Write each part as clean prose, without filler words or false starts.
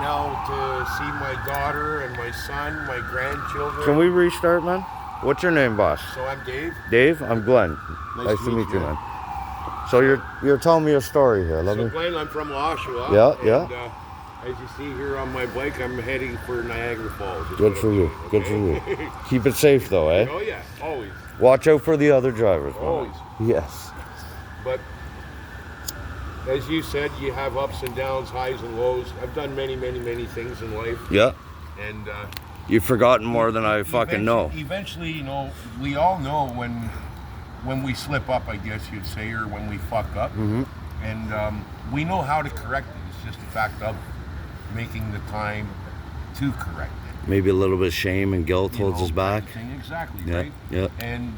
now to see my daughter and my son, my grandchildren. Can we restart, man? What's your name, boss? So I'm Dave. Dave? I'm Glenn. Nice to meet you, man. So you're telling me a story here. Glenn, I'm from Oshawa. Yeah. As you see here on my bike, I'm heading for Niagara Falls. Good for you. Okay? Good for you. Keep it safe, though, eh? Oh, yeah. Always. Watch out for the other drivers, man. Always. Yes. But as you said, you have ups and downs, highs and lows. I've done many, many, many things in life. Yeah. And you've forgotten more than I fucking know. Eventually, you know, we all know when we slip up, I guess you'd say, or when we fuck up. Mm-hmm. And we know how to correct it. It's just the fact of making the time to correct it. Maybe a little bit of shame and guilt holds us back. Exactly, yeah, right? Yeah. And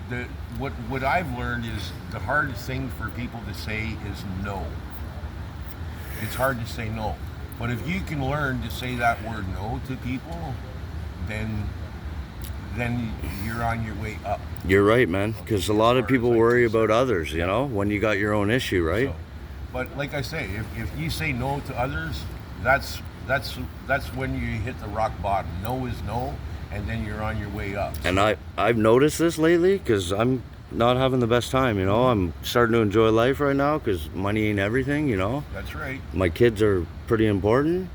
what I've learned is the hardest thing for people to say is no. It's hard to say no. But if you can learn to say that word no to people, then you're on your way up. You're right, man. Because a lot of people worry about others, you know, when you got your own issue, right? But like I say, if you say no to others, that's when you hit the rock bottom. No is no, and then you're on your way up. And I've noticed this lately because I'm not having the best time, you know. I'm starting to enjoy life right now because money ain't everything, you know. That's right. My kids are pretty important,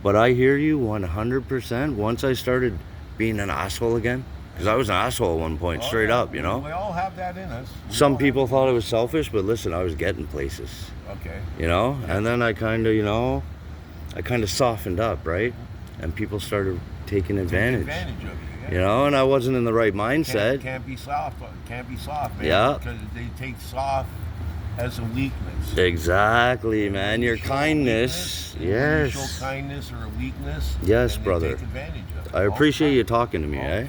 but I hear you 100%. Once I started being an asshole again, because I was an asshole at one point, straight up, you know. We all have that in us. Some people thought it was selfish, but listen, I was getting places. Okay. You know, and then I kind of softened up, right? And people started taking advantage of you. Yeah. You know, and I wasn't in the right mindset. Can't be soft, man. Yeah. Because they take soft as a weakness. Exactly, man. Your kindness. Yes. You show kindness or a weakness. Yes, and brother. Take advantage of it. I appreciate you talking to me, eh?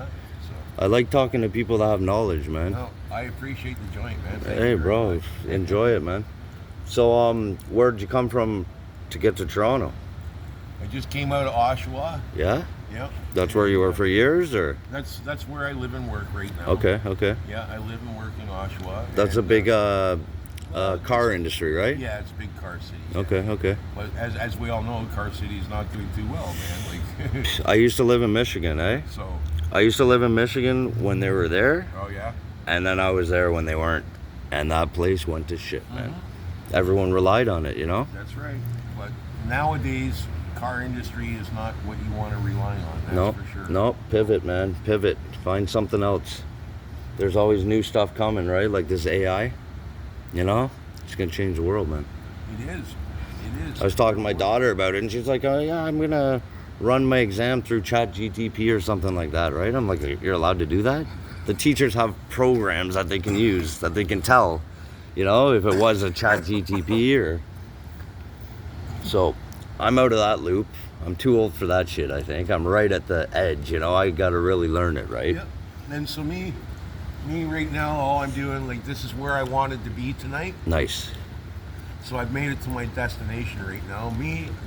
I like talking to people that have knowledge, man. No, I appreciate the joint, man. Hey, bro, enjoy it, man. So, where'd you come from to get to Toronto? I just came out of Oshawa. Yeah? Yeah. That's where you were for years, or? That's where I live and work right now. Okay. Yeah, I live and work in Oshawa. That's a big car industry, right? Yeah, it's a big car city. Okay. But as we all know, car city is not doing too well, man. Like I used to live in Michigan, eh? So. I used to live in Michigan when they were there. Oh yeah. And then I was there when they weren't, and that place went to shit, man. Everyone relied on it, you know. That's right. But nowadays, car industry is not what you want to rely on. That's for sure. No, pivot, man. Pivot. Find something else. There's always new stuff coming, right? Like this AI. You know, it's gonna change the world, man. It is. I was talking to my daughter about it, and she's like, "Oh yeah, I'm gonna run my exam through ChatGTP or something like that," right? I'm like, "You're allowed to do that?" The teachers have programs that they can use, that they can tell, you know, if it was a ChatGTP or. So, I'm out of that loop. I'm too old for that shit, I think. I'm right at the edge, you know. I gotta really learn it, right? Yep. And so me right now, all I'm doing, like, this is where I wanted to be tonight. Nice. So I've made it to my destination right now.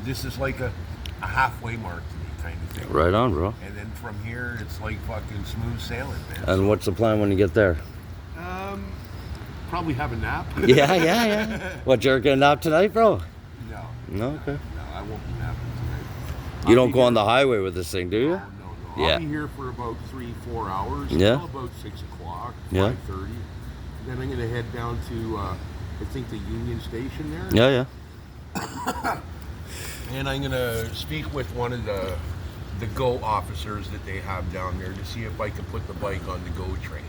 This is like a halfway mark to me, kind of thing. Right on, bro. And then from here, it's like fucking smooth sailing, man. And what's the plan when you get there? Probably have a nap. Yeah. What, you're gonna nap tonight, bro? No, okay. No, I won't be napping tonight. You don't go on the highway with this thing, do you? No. Yeah. I'll be here for about 3-4 hours. Yeah. Until about 6 o'clock, Yeah. 5:30. Then I'm gonna head down to, I think, the Union Station there. Yeah. And I'm gonna speak with one of the GO officers that they have down there to see if I can put the bike on the GO train.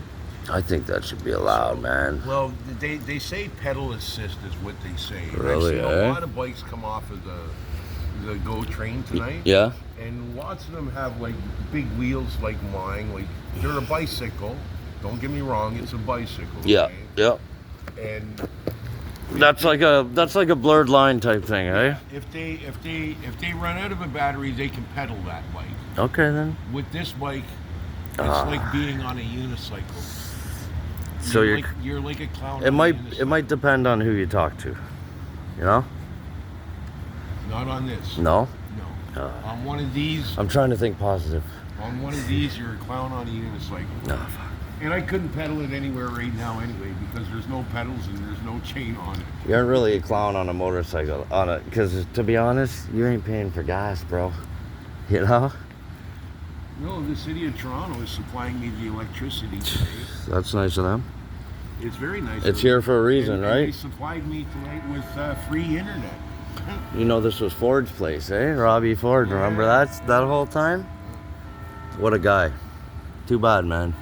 I think that should be allowed, man. Well, they say pedal assist is what they say. Really, I've seen a lot of bikes come off of the GO train tonight. Yeah. And lots of them have like big wheels like mine. Like they're a bicycle. Don't get me wrong, it's a bicycle. Yeah. Okay? Yeah. And that's like a blurred line type thing, eh? If they run out of a battery, they can pedal that bike. Okay then. With this bike, it's like being on a unicycle. So you're like a clown. It might depend on who you talk to, you know. Not on this. No. On one of these. I'm trying to think positive. On one of these, you're a clown on a unicycle. No, fuck. And I couldn't pedal it anywhere right now anyway because there's no pedals and there's no chain on it. You aren't really a clown on a motorcycle, because to be honest, you ain't paying for gas, bro. You know? No, the city of Toronto is supplying me the electricity today. That's nice of them. It's very nice. It's here for a reason, and right? They supplied me tonight with free internet. You know this was Ford's place, eh? Robbie Ford, remember that whole time? What a guy. Too bad, man.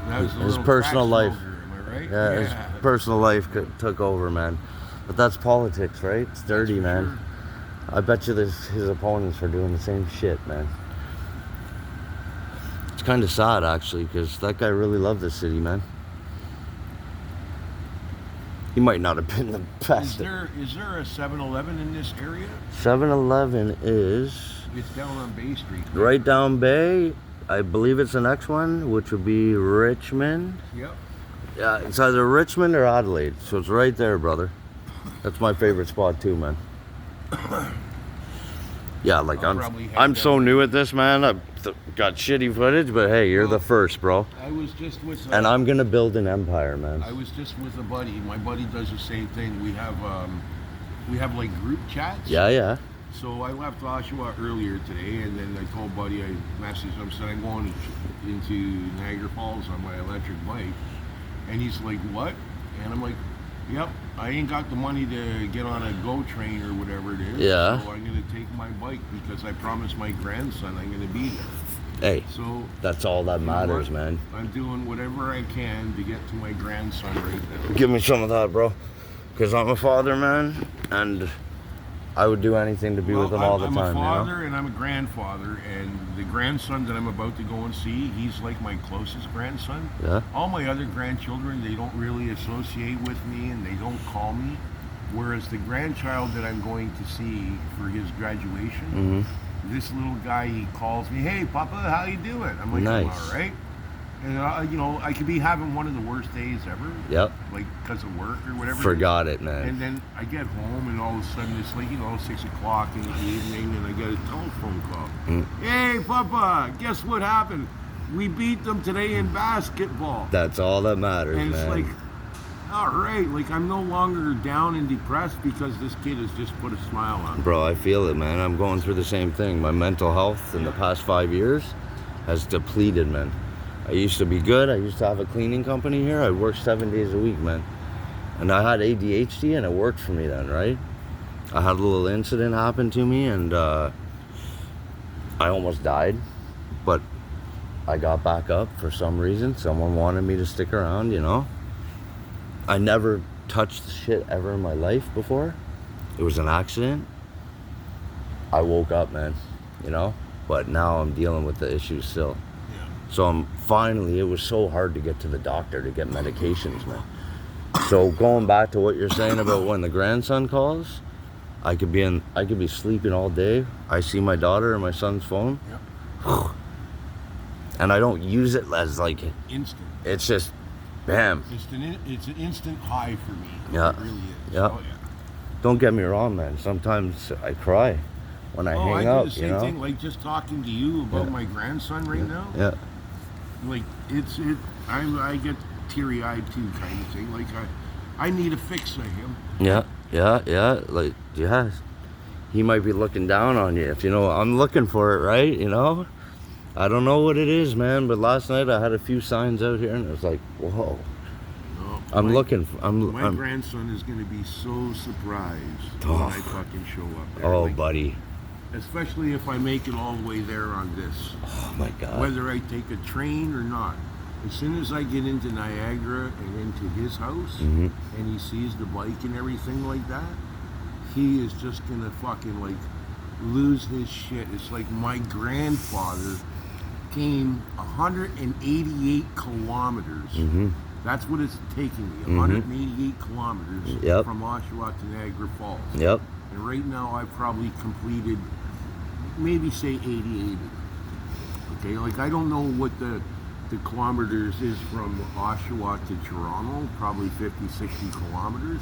That was His personal life. Am I right? Yeah, his personal life took over, man. But that's politics, right? It's dirty, man. Sure. I bet you his opponents are doing the same shit, man. It's kind of sad, actually, because that guy really loved this city, man. He might not have been the best. Is there a 7-Eleven in this area? 7-Eleven is It's down on Bay Street. right down Bay. I believe it's the next one, which would be Richmond. Yep. Yeah, it's either Richmond or Adelaide, so it's right there, brother. That's my favorite spot too, man. Yeah, like I'm so new at this, man. I've got shitty footage, but hey, you're the first, bro. I was just with. And I'm gonna build an empire, man. I was just with a buddy. My buddy does the same thing. We have like group chats. Yeah. So I left Oshawa earlier today, and then I told Buddy, I messaged him, said I'm going into Niagara Falls on my electric bike. And he's like, what? And I'm like, yep, I ain't got the money to get on a GO train or whatever it is. Yeah. So I'm going to take my bike because I promised my grandson I'm going to be there. Hey, so that's all that matters, man. I'm doing whatever I can to get to my grandson right now. Give me some of that, bro. Because I'm a father, man, and I would do anything to be with him all the time. I'm a father, you know? and I'm a grandfather, and the grandson that I'm about to go and see, he's like my closest grandson. Yeah. All my other grandchildren, they don't really associate with me, and they don't call me. Whereas the grandchild that I'm going to see for his graduation, this little guy, he calls me, hey, Papa, how you doing? I'm like, nice. I'm all right. And, you know, I could be having one of the worst days ever. Yep. Like, because of work or whatever. Forgot it, man. And then I get home, and all of a sudden, it's like, 6 o'clock in the evening, and I get a telephone call. Hey, Papa, guess what happened? We beat them today in basketball. That's all that matters, and man. it's like, all right, like, I'm no longer down and depressed because this kid has just put a smile on me. Bro, I feel it, man. I'm going through the same thing. My mental health in the past 5 years has depleted, man. I used to be good. I used to have a cleaning company here. I worked 7 days a week, man. And I had ADHD, and it worked for me then, right? I had a little incident happen to me, and I almost died. But I got back up for some reason. Someone wanted me to stick around, you know? I never touched shit ever in my life before. It was an accident. I woke up, man, you know? But now I'm dealing with the issues still. So it was so hard to get to the doctor to get medications, man. So going back to what you're saying about when the grandson calls, I could be sleeping all day. I see my daughter and my son's phone. Yep. And I don't use it as like instant. It's just bam. It's an instant high for me. Yeah. It really is. Yeah. Oh, yeah. Don't get me wrong, man. Sometimes I cry when I hang up, do the same you know? thing, like just talking to you about my grandson right now. Yeah. Like I get teary-eyed too, kind of thing. Like I need a fix of him. Yeah. Like, yeah. He might be looking down on you if you know I'm looking for it, right? You know? I don't know what it is, man, but last night I had a few signs out here and it was like, whoa. No, My grandson is going to be so surprised when I fucking show up there. Oh, like, buddy. Especially if I make it all the way there on this. Oh, my God. Whether I take a train or not. As soon as I get into Niagara and into his house, and he sees the bike and everything like that, he is just going to fucking, like, lose his shit. It's like my grandfather came 188 kilometers. That's what it's taking me, 188 kilometers from Oshawa to Niagara Falls. Yep. And right now I've probably completed, maybe say 88. Okay, like I don't know what the kilometers is from Oshawa to Toronto, probably 50, 60 kilometers.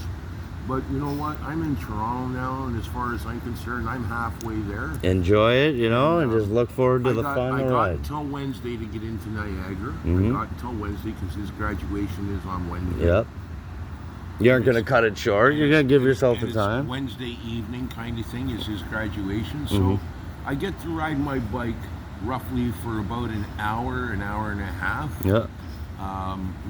But you know what? I'm in Toronto now, and as far as I'm concerned, I'm halfway there. Enjoy it, you know, and just look forward to the final I got ride. until Wednesday to get into Niagara. Mhm. I got until Wednesday because his graduation is on Wednesday. Yep. You aren't going to cut it short. You're going to give yourself the it's time. Wednesday evening kind of thing is his graduation. So Mhm. I get to ride my bike roughly for about an hour and a half. Yeah.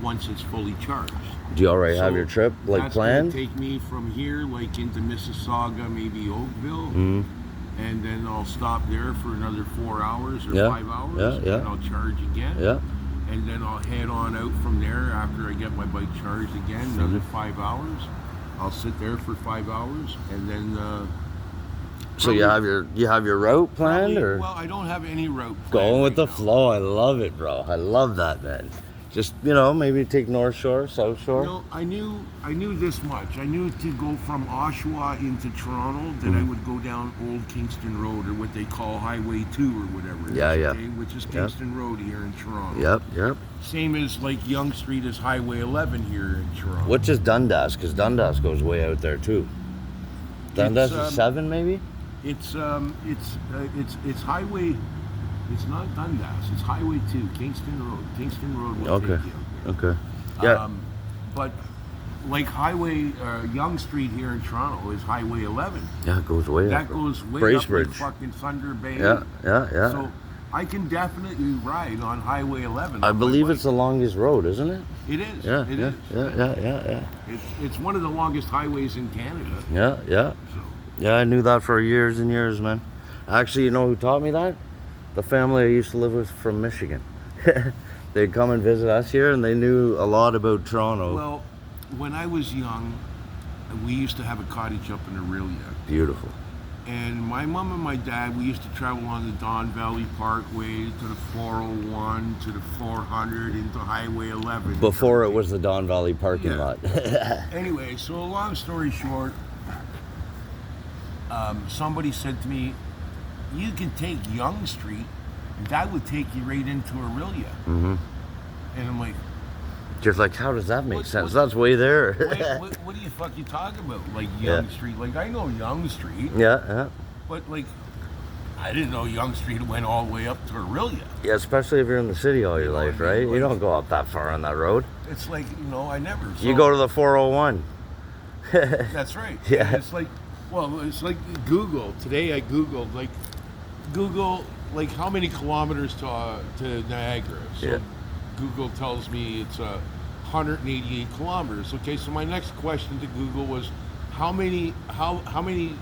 Once it's fully charged. Do you already have So your trip like that's planned? Gonna take me from here like into Mississauga, maybe Oakville, Mhm. and then I'll stop there for another 4 hours or Yeah. 5 hours, Yeah. and I'll charge again. Yeah. And then I'll head on out from there after I get my bike charged again, another Mm-hmm. 5 hours. I'll sit there for 5 hours, and then. So you have your route planned, or Well, I don't have any route planned. going with the right now. flow? I love it, bro. I love that, man. Just maybe take North Shore, South Shore. I knew this much. I knew to go from Oshawa into Toronto that I would go down Old Kingston Road, or what they call Highway 2 or whatever it Yeah, is, yeah. okay, which is Kingston Road here in Toronto. Yep. Same as like Yonge Street is Highway 11 here in Toronto. Which is Dundas, because Dundas goes way out there too. Dundas It's, is 7, maybe. It's Highway. It's not Dundas. It's Highway 2, Kingston Road. Kingston Road will Okay. take you out there. Okay. Yeah. But like Highway Yonge Street here in Toronto is Highway 11. Yeah, it goes way That up. goes way up Bracebridge. like fucking Thunder Bay. Yeah. So I can definitely ride on Highway 11. I on my believe bike. it's the longest road, isn't it? It is. Yeah. It yeah. is. Yeah. It's one of the longest highways in Canada. Yeah. So Yeah, I knew that for years and years, man. Actually, you know who taught me that? The family I used to live with from Michigan. They'd come and visit us here, and they knew a lot about Toronto. well, when I was young, we used to have a cottage up in Aurelia. Beautiful. And my mom and my dad, we used to travel on the Don Valley Parkway to the 401 to the 400 into Highway 11. Before it was the Don Valley parking Yeah. lot. Anyway, so long story short, somebody said to me, you can take Yonge Street, and that would take you right into Aurelia. Mm-hmm. And I'm like, Just like, how does that make What- sense? what- That's way there. what do you fuck you talking about? Like Yonge Street? Like I know Yonge Street, Yeah. but like I didn't know Yonge Street went all the way up to Aurelia. Yeah, especially if you're in the city all your know what life, I mean? right? You Like- don't go up that far on that road. It's like I never. You go to the 401. That's right. Yeah. And it's like, well, it's like Google. Today I Googled Google how many kilometers to Niagara. So Yeah. Google tells me it's 188 kilometers. Okay, so my next question to Google was, how many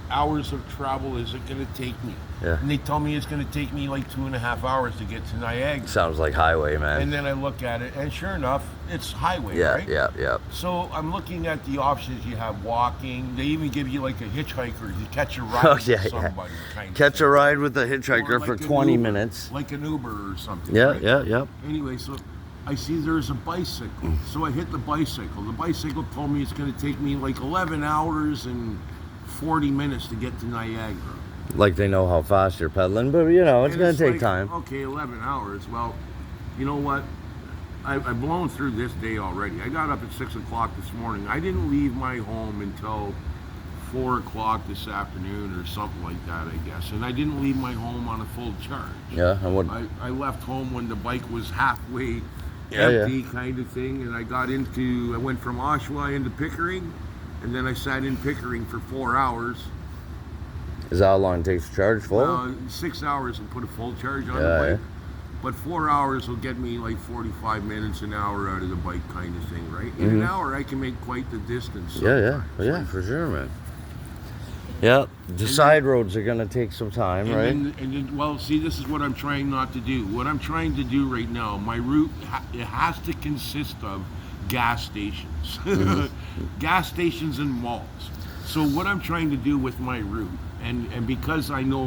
hours of travel is it going to take me? Yeah. And they tell me it's going to take me like 2.5 hours to get to Niagara. Sounds like highway, man. And then I look at it, and sure enough, it's highway, Yeah, right? yeah. So I'm looking at the options. You have walking. They even give you like a hitchhiker to catch a ride Oh, with yeah, yeah. somebody. Kind of Catch thing. a ride with the Or hitchhiker like for an 20 Uber, minutes. like an Uber or something. Yeah, right? yeah. Anyway, so I see there's a bicycle. So I hit the bicycle. The bicycle told me it's going to take me like 11 hours and 40 minutes to get to Niagara. Like they know how fast you're pedaling, but it's And going to take like, time. Okay, 11 hours. Well, you know what? I've blown through this day already. I got up at 6 o'clock this morning. I didn't leave my home until 4 o'clock this afternoon or something like that, I guess. And I didn't leave my home on a full charge. Yeah, and what? I left home when the bike was halfway Yeah, empty kind of thing. And I went from Oshawa into Pickering. And then I sat in Pickering for 4 hours. Is that how long it takes to charge full? 6 hours will put a full charge on Yeah, the bike. yeah. But 4 hours will get me like 45 minutes, an hour out of the bike kind of thing, right? In an hour, I can make quite the distance. Yeah, sometimes. for sure, man. Yeah, the side roads are going to take some time, And right? then, well, see, this is what I'm trying not to do. What I'm trying to do right now, my route, it has to consist of gas stations. Gas stations and malls. So what I'm trying to do with my route, and because I know,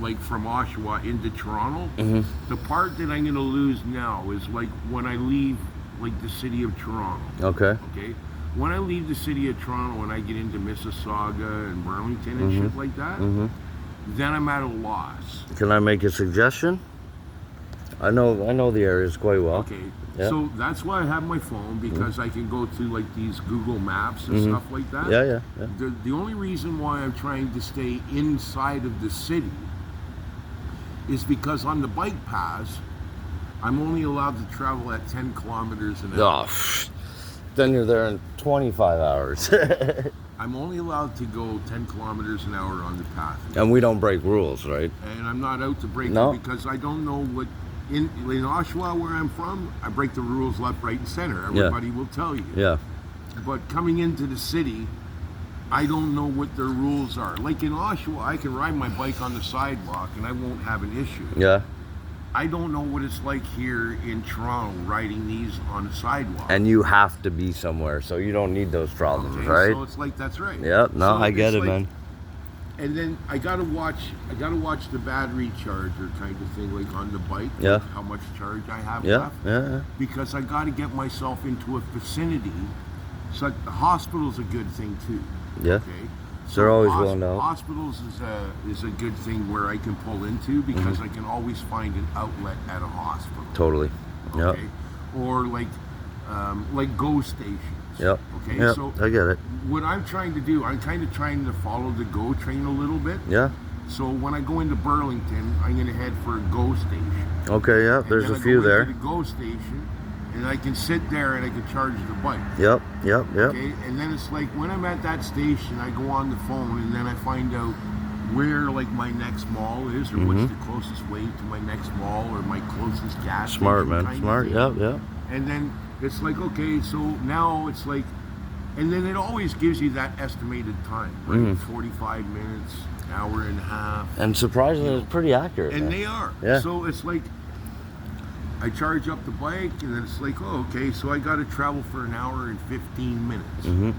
like from Oshawa into Toronto, the part that I'm going to lose now is like when I leave like the city of Toronto. Okay. Okay? When I leave the city of Toronto and I get into Mississauga and Burlington and shit like that, then I'm at a loss. Can I make a suggestion? I know the areas quite well. Okay. Yeah. So that's why I have my phone, because I can go to like these Google Maps and stuff like that. Yeah. The only reason why I'm trying to stay inside of the city is because on the bike paths, I'm only allowed to travel at 10 kilometers an hour. Oh, then you're there in 25 hours. I'm only allowed to go 10 kilometers an hour on the path. And we don't break rules, right? And I'm not out to break No. them, because I don't know what... In Oshawa, where I'm from, I break the rules left, right, and center. Everybody will tell you. Yeah. But coming into the city, I don't know what their rules are. Like in Oshawa, I can ride my bike on the sidewalk and I won't have an issue. Yeah. I don't know what it's like here in Toronto, riding these on the sidewalk. And you have to be somewhere, so you don't need those problems, Okay, right? So it's like, that's right. Yeah, no, So I get it's it, like, man. And then I gotta watch the battery charger kind of thing, like on the bike. Yeah. Like how much charge I have Yeah, left. yeah. Because I gotta get myself into a vicinity. So the hospital's a good thing too. Yeah. Okay. They're always willing to help. Hospitals is a good thing where I can pull into, because I can always find an outlet at a hospital. Totally. Yeah. Okay. Or like GO stations. Yep. Okay. Yep. So I get it. what I'm trying to do, I'm kind of trying to follow the GO train a little bit. Yeah. So when I go into Burlington, I'm going to head for a GO station. Okay, yeah, And there's then a few I go there. into the GO station, and I can sit there and I can charge the bike. Yep. Okay, and then it's like when I'm at that station, I go on the phone and then I find out where like my next mall is, or what's the closest way to my next mall, or my closest gas Smart, station. man. kind of Smart. thing. Yep. And then it's like, okay, so now it's like, and then it always gives you that estimated time, right? 45 minutes, hour and a half. And surprisingly, it's pretty accurate. And man. they are. Yeah. So it's like, I charge up the bike, and then it's like, oh, okay, so I got to travel for an hour and 15 minutes.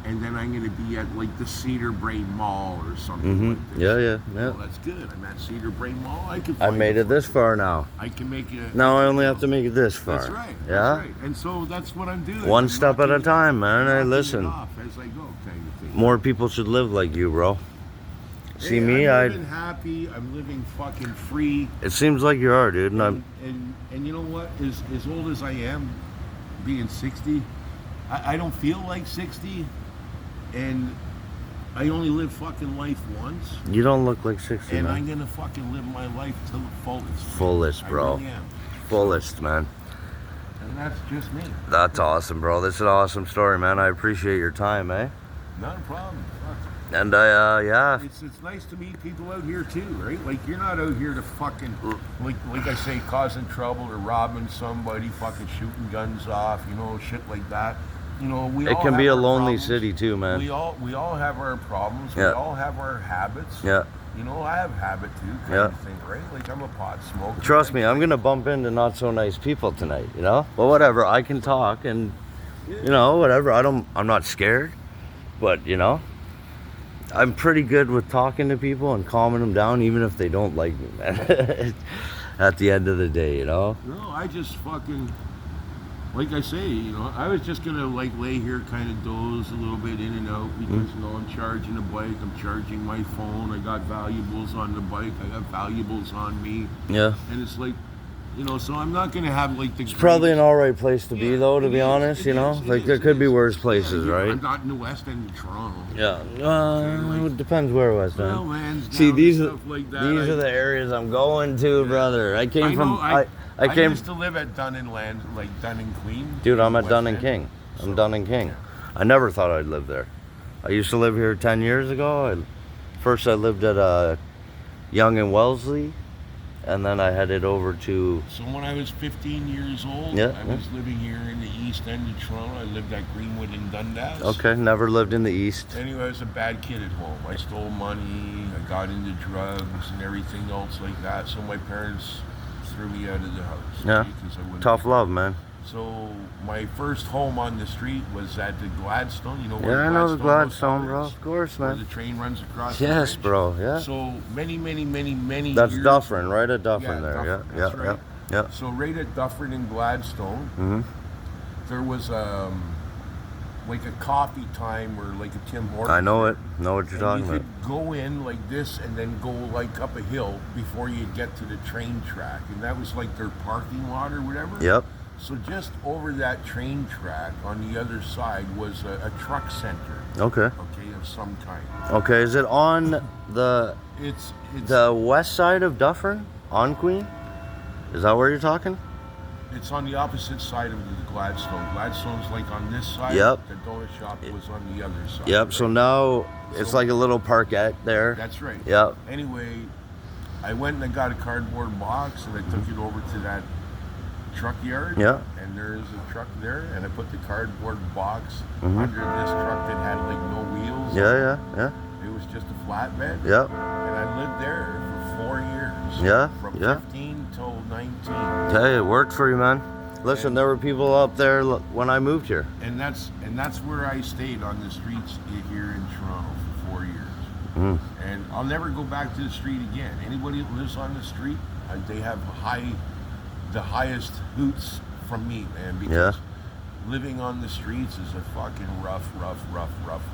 And then I'm going to be at like the Cedar Brae Mall or something like this. Yeah. Well, that's good. I'm at Cedar Brae Mall. I can. I made it this far now. I can make it. Now I only have to make it this far. That's right. Yeah. That's right. And so that's what I'm doing. One I'm step at a knocking- time, man. Hey, knocking it listen. off as I go, kind of thing. More people should live like you, bro. See Hey, me, I'm living happy. I'm living fucking free. It seems like you are, dude. And And you know what? As old as I am, being 60, I don't feel like 60, and I only live fucking life once, you don't look like 60, and man. I'm gonna fucking live my life to the fullest. Fullest, I bro. really am. Fullest, man. And that's just me. That's awesome, bro. This is an awesome story, man. I appreciate your time, eh? Not a problem. Fuck. And yeah. It's nice to meet people out here too, right? Like you're not out here to fucking like I say, causing trouble or robbing somebody, fucking shooting guns off, you know, shit like that. You know, we It all can have be a our lonely problems. city too, man. We all have our problems. We Yeah. all have our habits. Yeah. You know, I have habit too, kind Yeah. of thing, right? Like I'm a pot smoker. Trust me, I'm gonna bump into not so nice people tonight, you know? But whatever, I can talk and you know, whatever. I'm not scared. But, you know, I'm pretty good with talking to people and calming them down even if they don't like me, man. At the end of the day, you know? No, I just fucking, like I say, you know, I was just gonna like lay here, kind of doze a little bit in and out because you know I'm charging the bike, I'm charging my phone, I got valuables on the bike, I got valuables on me, Yeah. and it's like, you know, so I'm not gonna have like the. It's probably an alright place to be though, to it be is, honest, it you know? is, it Like is, there it could be is. worse places, Yeah, right? I'm not in the West End of Toronto. Yeah. It depends where West End. Well, Lansdowne See, these and are stuff like that. these are the areas I'm going to, brother. I came from I I came used to live at Dun and Queen. Dude, I'm at West Dun and End. King. I'm So, Dun and King. I never thought I'd live there. I used to live here 10 years ago. First I lived at Young and Wellesley, and then I headed over to So when I was 15 years old, Yeah, I was living here in the East End of Toronto. I lived at Greenwood and Dundas. Okay, never lived in the East. Anyway, I was a bad kid at home. I stole money, I got into drugs and everything else like that. So my parents threw me out of the house. Yeah. right, 'cause I wouldn't- Tough love, man. So my first home on the street was at the Gladstone. You know where Yeah, I know the Gladstone, Hotel bro. is? Of course, Where man. the train runs across the Yes, bridge. bro. Yeah. So many That's years. Dufferin, right at Dufferin Yeah, there. Dufferin, Yeah, that's yeah, right. yeah, So right at Dufferin and Gladstone, yeah. there was like a coffee time or like a Tim Hortons. I know it. Know what you're And talking you about. could go in like this and then go like up a hill before you get to the train track, and that was like their parking lot or whatever. Yep. So just over that train track on the other side was a truck center. Okay. Okay, of some kind. Okay, is it on It's the west side of Dufferin? On Queen? Is that where you're talking? It's on the opposite side of the Gladstone. Gladstone's like on this side. Yep. The donut shop was on the other side. Yep, right? so now it's like a little parkette there. That's right. Yep. Anyway, I went and I got a cardboard box and I took it over to that truck yard. Yeah. And there's a truck there, and I put the cardboard box under this truck that had like no wheels. Yeah. It was just a flatbed. Yep. And I lived there for 4 years. Yeah, From yeah. 15 till 19. Hey, it worked for you, man. Listen, And- there were people up there when I moved here. And that's where I stayed on the streets here in Toronto for 4 years. Mm. And I'll never go back to the street again. Anybody that lives on the street, they have the highest hoots from me, man. Because living on the streets is a fucking rough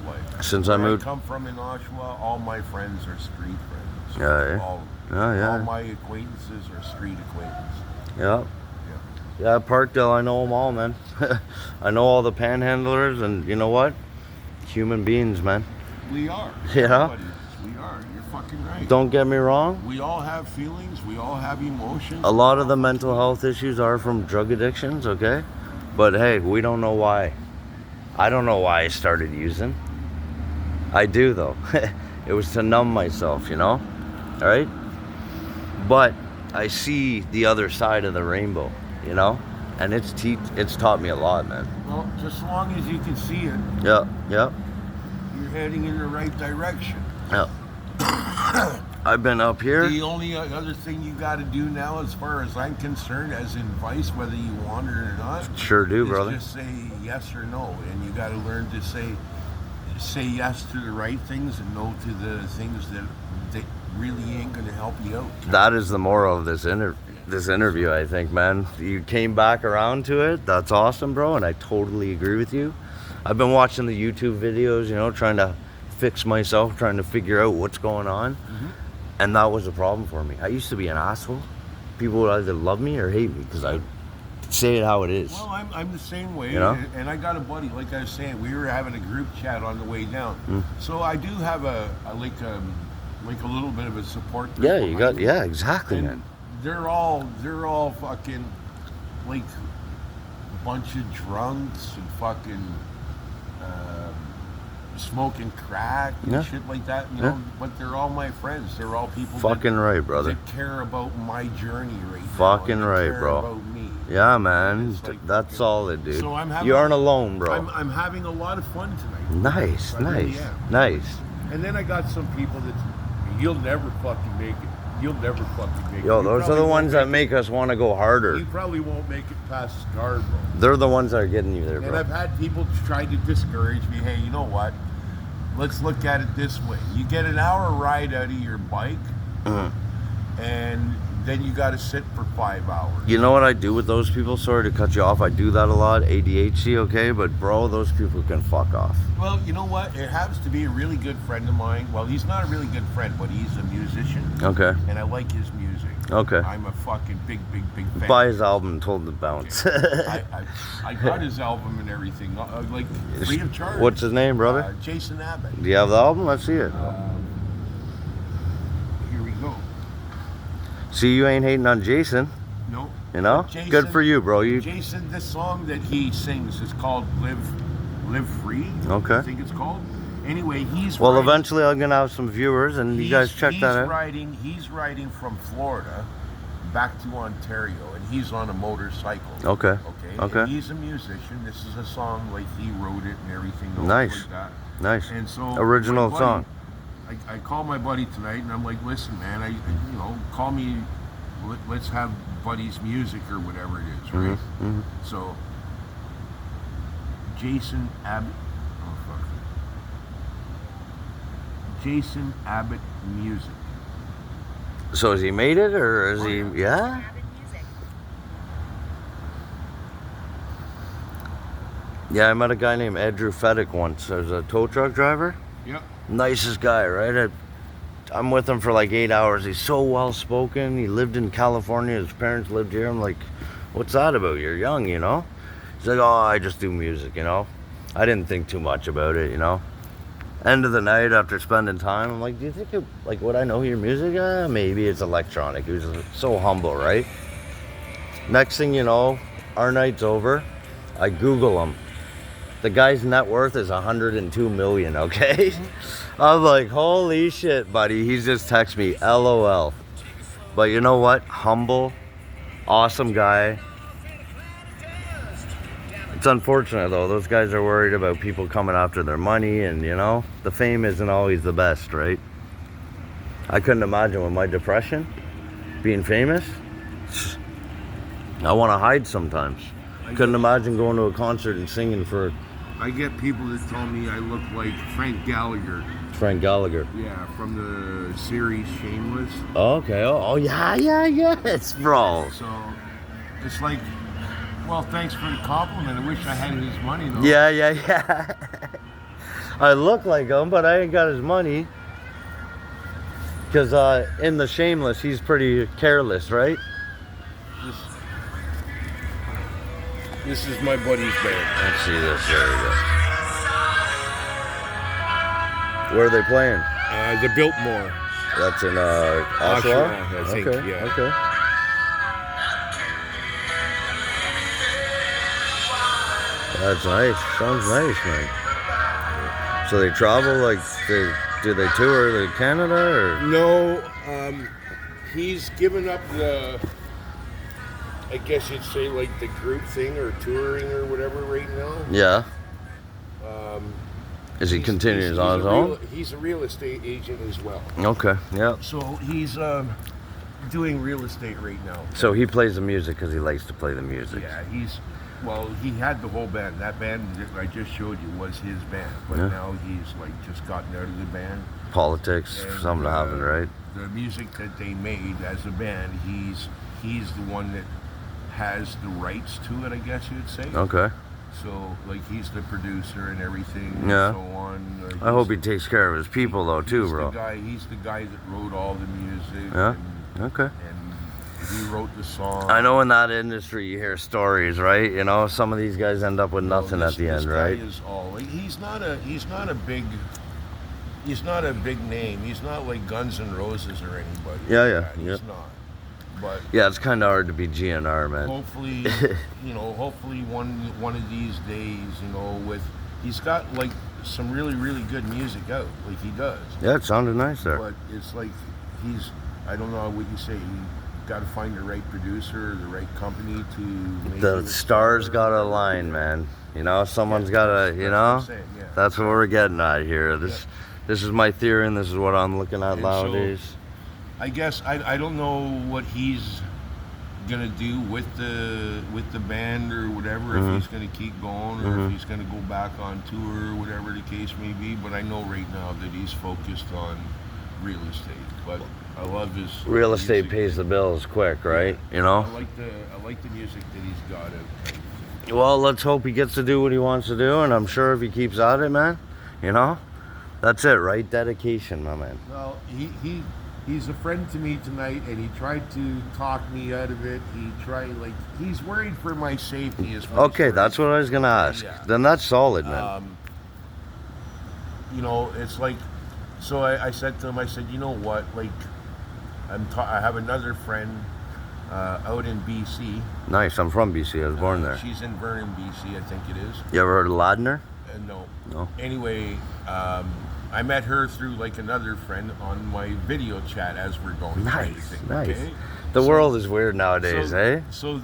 life. Since Where I moved, I come from in Oshawa, all my friends are street friends. Yeah, All my acquaintances are street acquaintances. yeah. Yeah, Parkdale, I know them all, man. I know all the panhandlers, and you know what? Human beings, man. We are. Yeah. Everybody is. We are. You're fucking right. Don't get me wrong. We all have feelings. We all have emotions. A lot of the mental health issues are from drug addictions, okay? But hey, we don't know why. I don't know why I started using. I do, though. It was to numb myself, you know? All right? But I see the other side of the rainbow, you know? And it's taught me a lot, man. Well, just as long as you can see it, Yeah. you're heading in the right direction. Yeah. I've been up here. The only other thing you got to do now, as far as I'm concerned, as in advice, whether you want it or not, Sure do, is brother. just say yes or no, and you got to learn to say yes to the right things and no to the things that really ain't going to help you out. That is the moral of this interview, I think, man. You came back around to it. That's awesome, bro, and I totally agree with you. I've been watching the YouTube videos, you know, trying to fix myself, trying to figure out what's going on. And that was a problem for me. I used to be an asshole. People would either love me or hate me because I say it how it is. Well, I'm the same way, You know? and I got a buddy. Like I was saying, we were having a group chat on the way down. So I do have a little bit of a support group. Yeah, you got. behind me. Yeah, exactly, And man. they're all fucking like a bunch of drunks and fucking smoking crack and Yeah. shit like that, you Yeah. know. But they're all my friends. They're all people Fucking right, brother. that care about my journey right now. Fucking and that right, care bro. About me. Yeah, man. It's like That's fucking- solid, dude. So I'm having- You aren't alone, bro. I'm having a lot of fun tonight. Nice, I really nice, am. nice. And then I got some people that you'll never fucking make it. You'll never fucking make it. Yo, You those are probably the won't ones that make us want to go harder. You probably won't make it past Scarborough. They're the ones that are getting you there, And bro. I've had people try to discourage me. Hey, you know what? Let's look at it this way. You get an hour ride out of your bike, and then you got to sit for 5 hours. You know what I do with those people? Sorry to cut you off. I do that a lot. ADHD, okay? But bro, those people can fuck off. Well, you know what? It happens to be a really good friend of mine. Well, he's not a really good friend, but he's a musician, Okay. and I like his music. Okay. I'm a fucking big fan. Buy his album, told him to bounce. I got his album and everything, like free of charge. What's his name, brother? Jason Abbott. Do you have the album? Let's see it. Here we go. See, you ain't hating on Jason, No. you know? Jason- Good for you, bro. You Jason, this song that he sings is called Live Free. Okay. I think it's called. Anyway, he's Well, riding- eventually I'm gonna have some viewers, and you guys check that out. He's riding from Florida back to Ontario, and he's on a motorcycle. Okay. Okay. And he's a musician. This is a song like he wrote it and everything. Nice. Like that. Nice. And so Original my buddy- song. I called my buddy tonight, and I'm like, listen, man, call me. Let's have Buddy's music or whatever it is, right? So, Jason Abbott. Oh fuck. Jason Abbott music. So has he made it, or is he? Yeah. Avid music. Yeah, I met a guy named Andrew Feddick once. There's a tow truck driver. Yep. Nicest guy, right? I'm with him for like 8 hours. He's so well spoken. He lived in California. His parents lived here. I'm like, What's that about? You're young, you know? He's like, oh, I just do music, you know? I didn't think too much about it, you know? End of the night after spending time, I'm like, do you think, would I know your music? Maybe it's electronic. He was so humble, right? Next thing you know, our night's over. I Google him. The guy's net worth is 102 million, okay? I'm like, holy shit, buddy. He's just texted me, LOL. But you know what? Humble, awesome guy. It's unfortunate though, those guys are worried about people coming after their money, and you know, the fame isn't always the best, right? I couldn't imagine with my depression, being famous. I want to hide sometimes. Couldn't imagine going to a concert and singing for... I get people that tell me I look like Frank Gallagher. Frank Gallagher. Yeah, from the series Shameless. Okay, oh yeah, yes, bro. So, it's like, well, thanks for the compliment. I wish I had his money though. Yeah. I look like him, but I ain't got his money. Because in the Shameless, he's pretty careless, right? This is my buddy's band. Let's see this. There we go. Where are they playing? The Biltmore. That's in Oshawa? I think, okay. yeah. Okay. That's nice. Sounds nice, man. So they travel, like, do they tour Canada or? No, he's given up the, I guess you'd say, like the group thing or touring or whatever right now. Yeah. Is he continuing on his own? He's a real estate agent as well. Okay, yeah. So he's doing real estate right now. So he plays the music because he likes to play the music. Yeah, he had the whole band. That band that I just showed you was his band. But Yeah. now he's like just gotten out of the band. Politics, And, something to happen, right? The music that they made as a band, he's the one that has the rights to it, I guess you'd say. Okay. So, like, he's the producer and everything, Yeah. and so on. I hope he takes care of his people, though, too, bro. He's the guy that wrote all the music. Yeah? And, Okay. and he wrote the song. I know in that industry you hear stories, right? You know, some of these guys end up with nothing at the end, right? This guy is all, like, he's not a big name. He's not like Guns N' Roses or anybody. Yeah. He's not. But yeah, it's kind of hard to be GNR, man. hopefully, hopefully one of these days, he's got like some really, really good music out, like he does. Yeah, it sounded nice there. But it's like I don't know what you say. You got to find the right producer, or the right company to make The stars got to align, man. You know, someone's got to, you know. That's what I'm saying, yeah. That's what we're getting at here. This is my theory, and this is what I'm looking at And nowadays. so, I guess I don't know what he's gonna do with the band or whatever. If he's gonna keep going or if he's gonna go back on tour or whatever the case may be. But I know right now that he's focused on real estate. But I love his Real estate music. pays the bills quick, right? Yeah. You know. I like the music that he's got out. Well, let's hope he gets to do what he wants to do, and I'm sure if he keeps at it, man, you know, that's it, right? Dedication, my man. Well, he's a friend to me tonight, and he tried to talk me out of it. He's worried for my safety as well. Okay, that's what I was gonna ask. Yeah. Then that's solid, man. It's like, so I said to him, I said, you know what, like, I have another friend out in BC. Nice. I'm from BC. I was born there. She's in Vernon, BC, I think it is. You ever heard of Ladner? No. No. Anyway, I met her through like another friend on my video chat as we're going. Nice. Okay? The world is weird nowadays, eh? So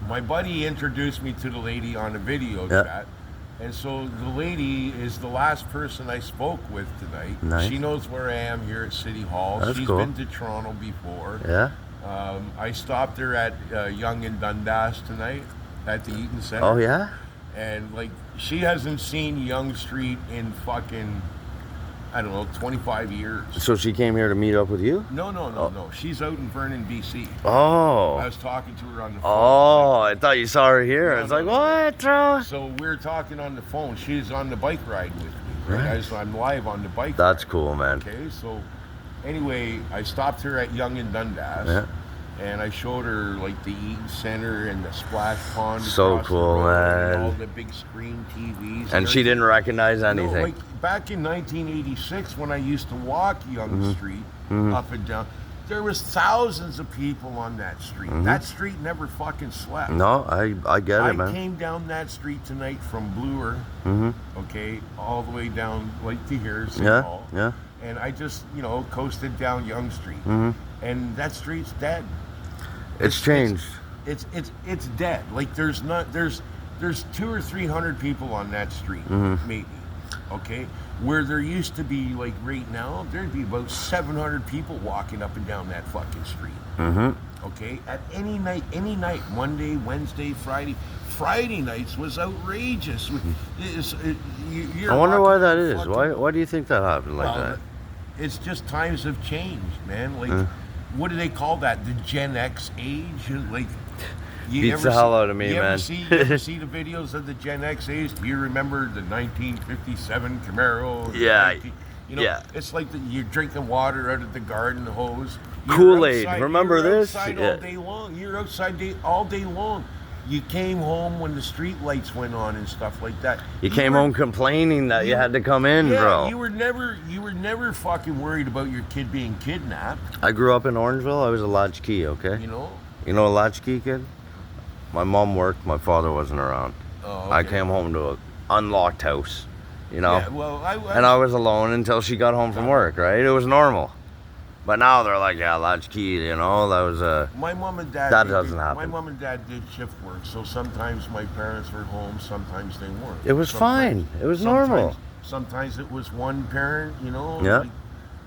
my buddy introduced me to the lady on a video chat. And so the lady is the last person I spoke with tonight. Nice. She knows where I am here at City Hall. That's She's cool. been to Toronto before. Yeah. I stopped her at Yonge and Dundas tonight at the Eaton Center. Oh yeah. And like, she hasn't seen Yonge Street in fucking, I don't know, 25 years. So she came here to meet up with you? No. She's out in Vernon, BC. Oh. I was talking to her on the phone. Oh, I thought you saw her here. No, It's like, no. what, bro? So we're talking on the phone. She's on the bike ride with me. Right. So I'm live on the bike That's ride. cool, man. Okay, so anyway, I stopped her at Yonge and Dundas. Yeah. And I showed her like the Eaton Center and the splash pond. So across the cool, road man. And all the big screen TVs. And she didn't recognize anything. No, like back in 1986 when I used to walk Yonge Street up and down, there was thousands of people on that street. That street never fucking slept. No, I get it, man. I came down that street tonight from Bloor, okay, all the way down like to here, St. Paul. Yeah. And I just, coasted down Yonge Street. And that street's dead. It's changed. It's dead. Like there's 200 or 300 people on that street, maybe. Okay? Where there used to be, like right now, there'd be about 700 people walking up and down that fucking street. Okay? At any night, Monday, Wednesday, Friday. Friday nights was outrageous. I wonder why that is. Why do you think that happened like that? It's just times have changed, man. Like, what do they call that? The Gen X age? Like, beats the hell out of me, man. You ever see the videos of the Gen X age? Do you remember the 1957 Camaro? Yeah. It's like you're drinking water out of the garden hose. Kool-Aid. Remember this? Outside all day long. You're outside all day long. You came home when the street lights went on and stuff like that. You came home complaining that you had to come in, bro. You were never fucking worried about your kid being kidnapped. I grew up in Orangeville. I was a latchkey, okay? You know? You know a latchkey kid? My mom worked. My father wasn't around. Oh, okay. I came home to an unlocked house, Yeah, well, and I was alone until she got home from work, right? It was normal. But now they're like, yeah, latchkey, that was my mom and dad. That doesn't happen. My mom and dad did shift work, so sometimes my parents were home, sometimes they weren't. It was fine. It was normal. Sometimes it was one parent, Yeah. Like,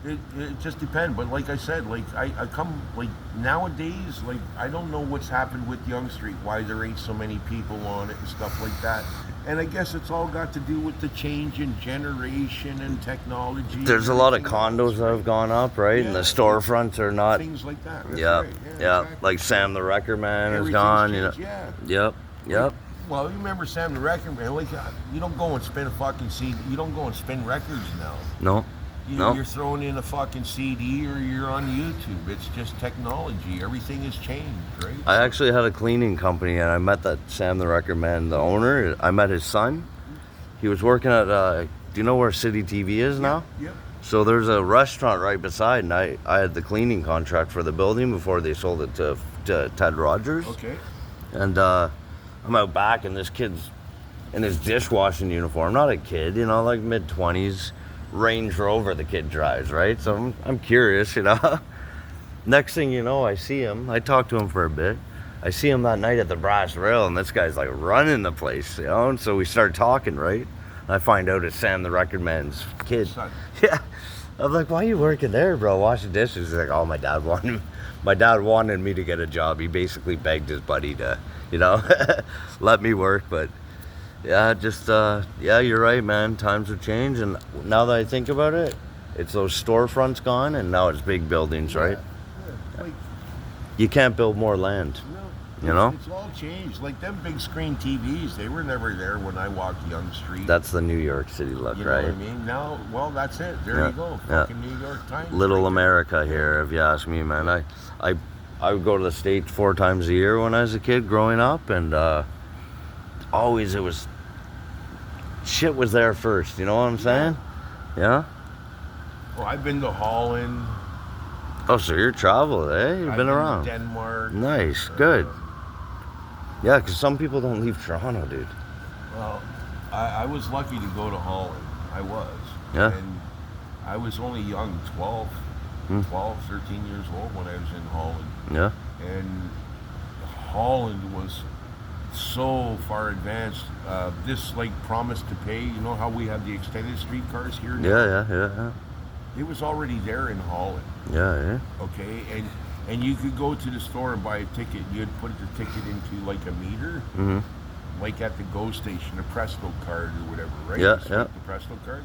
it just depends. But like I said, like I come like nowadays, like I don't know what's happened with Yonge Street, why there ain't so many people on it and stuff like that. And I guess it's all got to do with the change in generation and technology. There's a lot of condos that have gone up, right? And the storefronts are not. Things like that. That's Yeah, right. yeah. Exactly. Like Sam the Record Man is Everything's gone. changed, Yep. Well, you remember Sam the Record Man? Like, you don't go and spin a fucking CD. You don't go and spin records now. No. You're throwing in a fucking CD or you're on YouTube. It's just technology. Everything has changed, right? I actually had a cleaning company, and I met that Sam the Record Man, the owner. I met his son. He was working at. Do you know where City TV is now? Yep. So there's a restaurant right beside, and I had the cleaning contract for the building before they sold it to Ted Rogers. Okay. And I'm out back, and this kid's in his dishwashing uniform. Not a kid, like mid-20s. Range Rover the kid drives, right? So I'm curious, Next thing you know, I see him. I talked to him for a bit. I see him that night at the Brass Rail, and this guy's like running the place, And so we start talking, right? And I find out it's Sam the Record Man's kid. Son. Yeah. I'm like, why are you working there, bro? Washing dishes. He's like, oh, my dad wanted me to get a job. He basically begged his buddy to, let me work, but. Yeah, you're right, man. Times have changed, and now that I think about it, it's those storefronts gone, and now it's big buildings, right? Yeah. Like, you can't build more land. No, it's all changed. Like them big screen TVs, they were never there when I walked Yonge Street. That's the New York City look, you know right? what I mean? Now, well, that's it. There you go. Fucking New York Times. Little America here, if you ask me, man. I would go to the States 4 times a year when I was a kid growing up, and always it was shit was there first, you know what I'm saying? Yeah. Well, I've been to Holland. Oh, so you're traveled, eh? You've been around. To Denmark. Nice, good. Yeah, because some people don't leave Toronto, dude. Well, I was lucky to go to Holland. I was. Yeah. And I was only young, 12, 13 years old when I was in Holland. Yeah. And Holland was so far advanced. This like promise to pay, you know how we have the extended streetcars here now? Yeah. It was already there in Holland. Yeah. Okay, and you could go to the store and buy a ticket. You'd put the ticket into like a meter, like at the GO station, a Presto card or whatever, right? Yeah. The Presto card.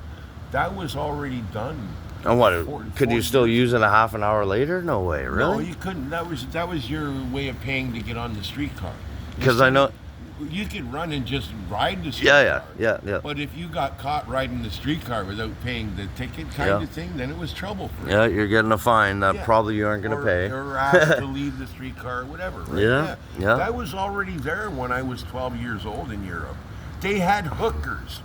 That was already done. And what? Could you still use it a half an hour later? No way, really? No, you couldn't. That was your way of paying to get on the streetcar. Because I know. you could run and just ride the Yeah, streetcar. yeah. But if you got caught riding the streetcar without paying the ticket kind Yeah. of thing, then it was trouble for you. Yeah, you're getting a fine that Yeah. probably you aren't going to pay. Or asked to leave the streetcar or whatever. Right? Yeah. That was already there when I was 12 years old in Europe. They had hookers.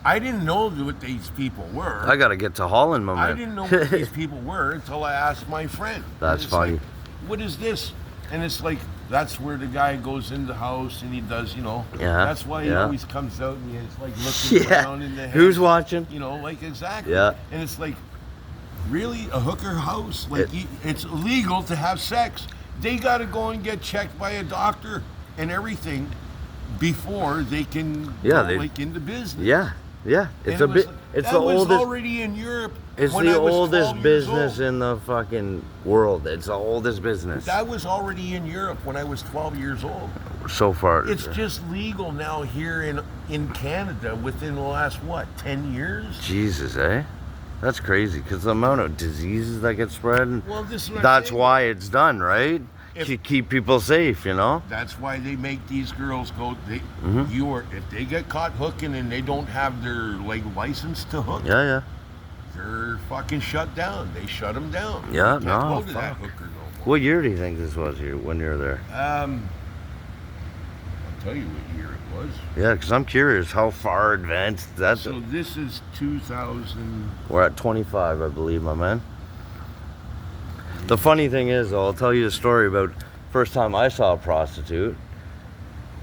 I didn't know what these people were. I got to get to Holland, my man. I didn't know what these people were until I asked my friend. That's It's funny. like, what is this? And it's like, that's where the guy goes in the house and he does, Yeah, That's why he yeah. always comes out and he's like looking Yeah. around in the head. Who's watching? Like exactly. Yeah. And it's like, really? A hooker house? Like, It- it's illegal to have sex. They got to go and get checked by a doctor and everything before they can Yeah, go, into business. Yeah. It's And a it was bit. like- It's that the was oldest. already in Europe. It's when the I was 12 oldest years business old. in the fucking world. It's the oldest business. That was already in Europe when I was 12 years old. So far. It's just legal now here in Canada within the last, 10 years? Jesus, eh? That's crazy because the amount of diseases that get spread. Well, this is what I'm That's saying. why it's done, right? If- To keep people safe, That's why they make these girls go. Mhm. If they get caught hooking and they don't have their license to hook, Yeah. they're fucking shut down. They shut them down. Yeah, They can't no, go to that fuck. hooker no more. What year do you think this was here when you were there? I'll tell you what year it was. Yeah, because I'm curious how far advanced that's. So this is 2000. We're at 25, I believe, my man. The funny thing is, though, I'll tell you a story about first time I saw a prostitute.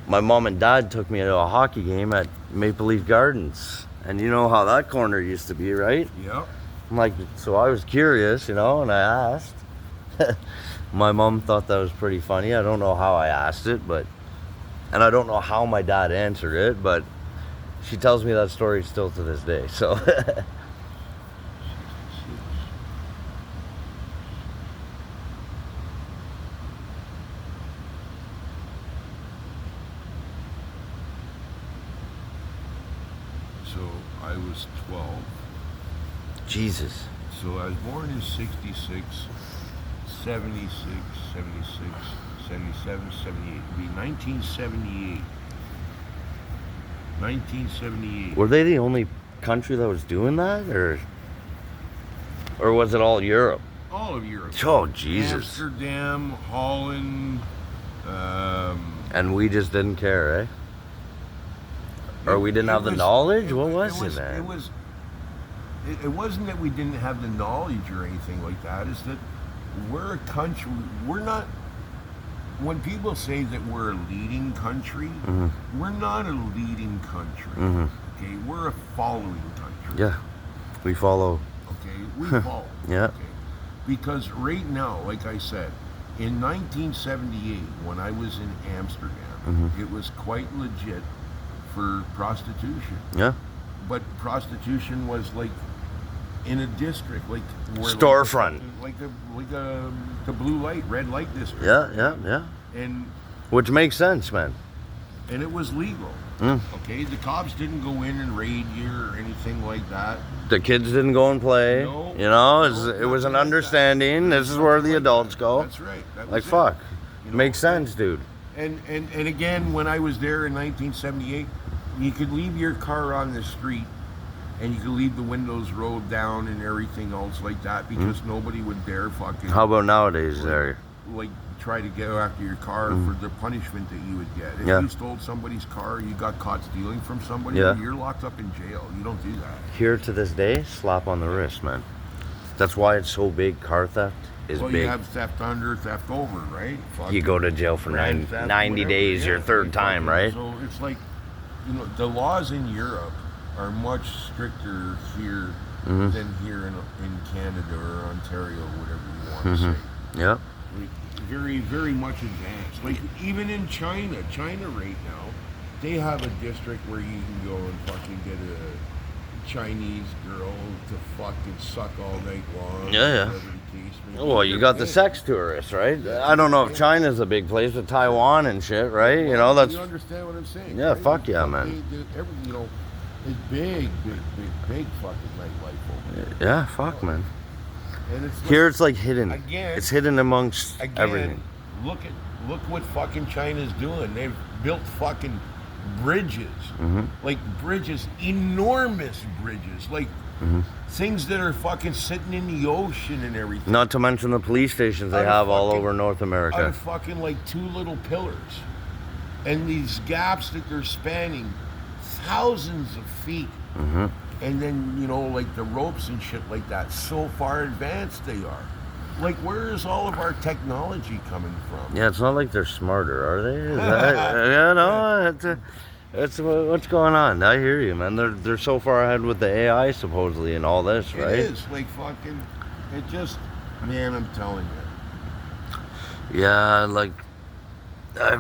My mom and dad took me to a hockey game at Maple Leaf Gardens. And you know how that corner used to be, right? Yep. I'm like, so I was curious, and I asked. My mom thought that was pretty funny. I don't know how I asked it, and I don't know how my dad answered it, but she tells me that story still to this day. So So I was 12. Jesus. So I was born in 66, 76, 76, 77, 78. It'd be 1978. 1978. Were they the only country that was doing that, or was it all Europe? All of Europe. Oh, Jesus. Amsterdam, Holland. And we just didn't care, eh? Or we didn't have the knowledge? What was it, man? It wasn't that we didn't have the knowledge or anything like that. It's that we're a country. We're not. When people say that we're a leading country, Mhm. we're not a leading country. Mhm. Okay, we're a following country. Yeah. We follow. Okay, we follow. Yeah. Okay? Because right now, like I said, in 1978, when I was in Amsterdam, Mhm. it was quite legit for prostitution. Yeah. But prostitution was like in a district, like where Storefront. like the blue light, red light district. Yeah. And Which makes sense, man. it was legal. Mm. Okay, the cops didn't go in and raid you or anything like that. The kids didn't go and play. No, It was an understanding. This is where the adults go. That's right. That Like, was it. fuck. You know, Makes sense, dude. And again, when I was there in 1978, you could leave your car on the street and you could leave the windows rolled down and everything else like that because nobody would dare fucking How about nowadays, there? like try to get after your car for the punishment that you would get. If Yeah. you stole somebody's car, you got caught stealing from somebody, Yeah. you're locked up in jail. You don't do that. Here to this day, slap on the wrist, man. That's why it's so big. Car theft is Well, big. you have theft under, theft over, right? You go to jail for Grand theft, 90 whatever. days, your Yeah, third time, right? So it's like, the laws in Europe are much stricter here Mhm. than here in Canada or Ontario, whatever you want to say. Yeah. Like, very, very much advanced. Like even in China right now, they have a district where you can go and fucking get a Chinese girl to fucking suck all night long. Yeah. whatever the case may be. Well, you got the sex tourists, right? I don't know if China's a big place, but Taiwan and shit, right? That's. You understand what I'm saying? Yeah, right? fuck yeah, man. It's big fucking nightlife over there. Yeah, fuck, man. And it's like, Here it's like hidden. Again- It's hidden amongst again, everything. look what fucking China's doing. They've built fucking bridges, like bridges, enormous bridges, like things that are fucking sitting in the ocean and everything. Not to mention the police stations they have all over North Out America. of fucking like 2 little pillars, and these gaps that they're spanning thousands of feet. And then, you know, like the ropes and shit like that, so far advanced they are. Like, where is all of our technology coming from? Yeah, it's not like they're smarter, are they? Is that, yeah, no, it's what's going on. I hear you, man. They're so far ahead with the AI supposedly and all this, right? It is like fucking. It just, man, I'm telling you. Yeah, like I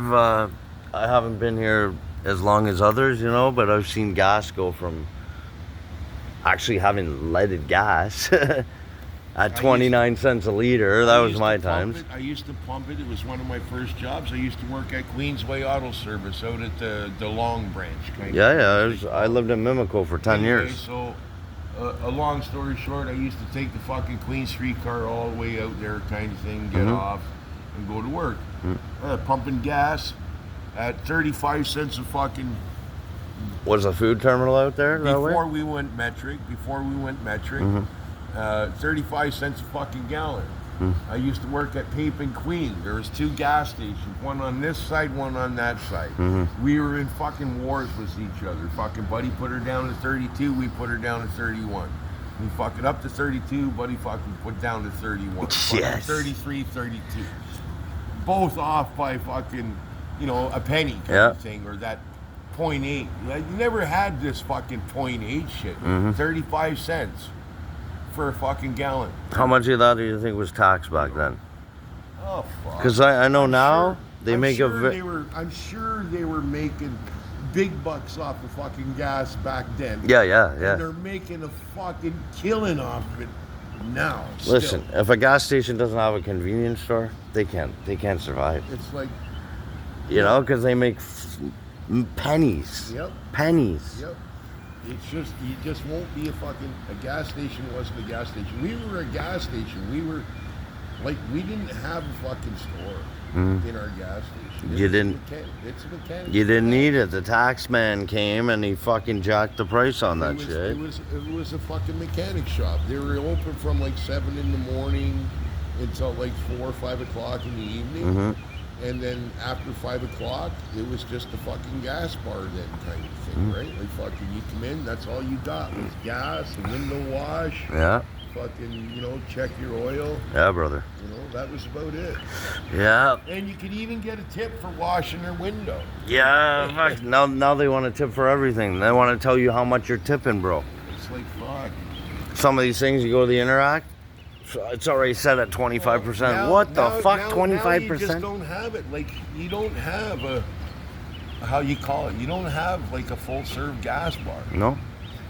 haven't been here as long as others, you know, but I've seen gas go from actually having leaded gas at 29 cents a liter. That was my times. I used to pump it. It was one of my first jobs. I used to work at Queensway Auto Service out at the Long Branch. I lived in Mimico for 10 years. So, a long story short, I used to take the fucking Queen Street car all the way out there, kind of thing, get off, and go to work. Pumping gas at 35 cents a fucking. Was a food terminal out there that way? Before we went metric, 35 cents a fucking gallon. I used to work at Pape and Queen. There was 2 gas stations, one on this side, one on that side. We were in fucking wars with each other. Fucking Buddy put her down to 32, we put her down to 31. We fucking up to 32, Buddy fucking put down to 31. Yes. 33, 32. Both off by fucking, you know, a penny kind of thing, or that 0.8. You never had this fucking 0.8 shit. 35 cents for a fucking gallon. How much of that do you think was taxed back then? Oh fuck. Because I know now they make I'm sure they were making big bucks off of fucking gas back then. Yeah. And they're making a fucking killing off of it now. Listen, if a gas station doesn't have a convenience store, they can't survive. It's like, you know, because they make pennies. Yep. Pennies. Yep. It's just, you just won't be a gas station wasn't a gas station. We were a gas station. We were, like, we didn't have a fucking store in our gas station. It's a mechanic. You didn't need it. The tax man came and he fucking jacked the price on that shit. It was a fucking mechanic shop. They were open from like 7 in the morning until like 4 or 5 o'clock in the evening. And then after 5 o'clock, it was just a fucking gas bar then kind of thing, right? Like fucking you come in, that's all you got was gas, a window wash. Yeah. Fucking, you know, check your oil. Yeah, brother. You know, that was about it. Yeah. And you could even get a tip for washing their window. Yeah. Fuck. Now they want to tip for everything. They want to tell you how much you're tipping, bro. It's like fuck. Some of these things, you go to the Interact, it's already set at 25%. What the fuck, 25%? Now you just don't have it. Like, you don't have a, how you call it, you don't have like a full serve gas bar. No.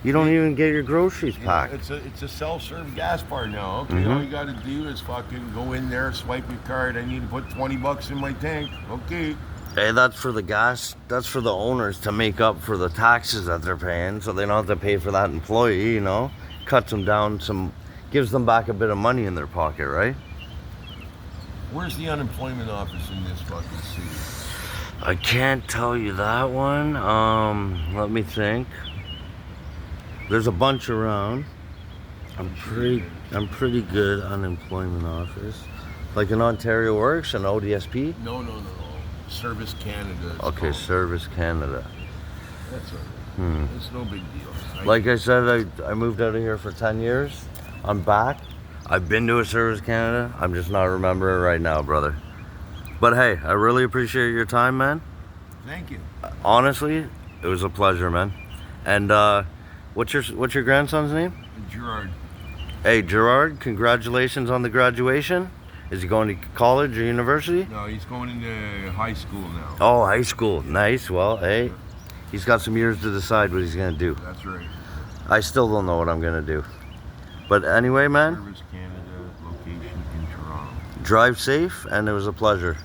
You don't even get your groceries packed. It's a self-serve gas bar now. Okay, all you got to do is fucking go in there, swipe your card. I need to put $20 in my tank. Okay. Hey, that's for the gas. That's for the owners to make up for the taxes that they're paying, so they don't have to pay for that employee. You know, cuts them down gives them back a bit of money in their pocket, right? Where's the unemployment office in this fucking city? I can't tell you that one. Let me think. There's a bunch around. I'm pretty good unemployment office. Like in Ontario Works and ODSP? No. Service Canada. Okay, Service Canada. That's right. It's no big deal. Like I said, I moved out of here for 10 years. I'm back. I've been to a Service Canada. I'm just not remembering it right now, brother. But hey, I really appreciate your time, man. Thank you. Honestly, it was a pleasure, man. And what's your grandson's name? Gerard. Hey, Gerard, congratulations on the graduation. Is he going to college or university? No, he's going into high school now. Oh, high school. Nice. Well, hey, he's got some years to decide what he's going to do. That's right. I still don't know what I'm going to do. But anyway, man. Service Canada, location in Toronto. Drive safe, and it was a pleasure.